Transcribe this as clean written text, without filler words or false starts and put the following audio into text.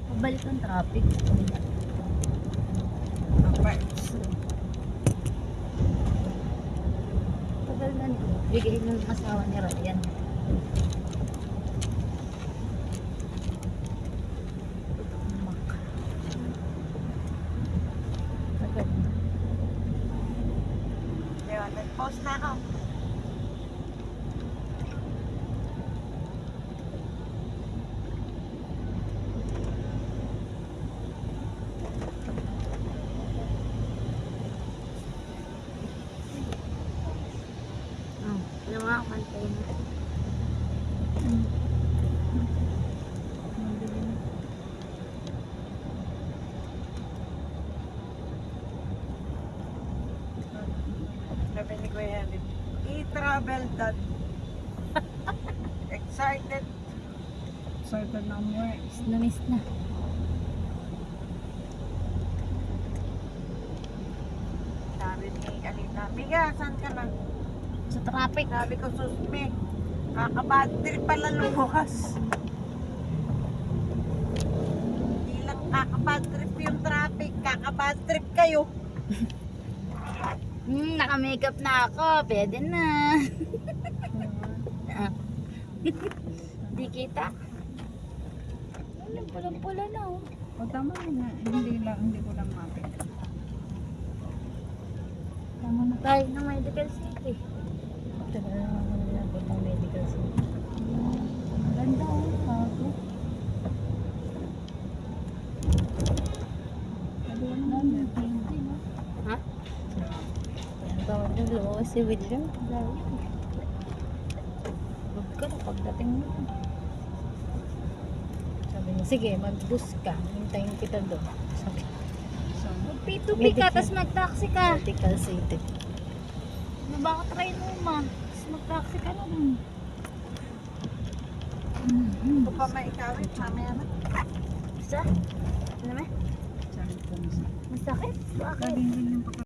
Pabalik ang traffic. Tagal na nito. Bigay ng asawa ni Ryan. Tagal na. Yun, nag-post na ako. Oh, yung mga container. Sabi ni Kuya Ellie, i-travel that. Excited. Excited na mo eh. Miss na. Sabi ni Alita, Miga, saan ka na? Sa traffic. Sabi ko, susmi. Kakabad trip pala lumas. Hindi lang kakabad trip yung traffic. Kakabad trip kayo. Naka-makeup na ako. Pwede na. Di kita. Ano, pulang-pula na oh. O tama na. Hindi ko lang mapit. Tama na tayo ng medical city. Tagal na naman nilabot ng medical city. Ganda oh. Bago. Ha? Ang tawag ng lumawa si William. Huwag ka na pagdating mo. Sabi niya, sige, mag-bus ka. Hintayin kita doon. Sabi, mag-P2P ka, tapos mag-taxi ka. Medical city. Ano ba ka try mo, ma? Tapos mag-taxi ka naman. Ito pa maikawit. Mamaya na. Isa? Ano ba? Masakit? Bakit?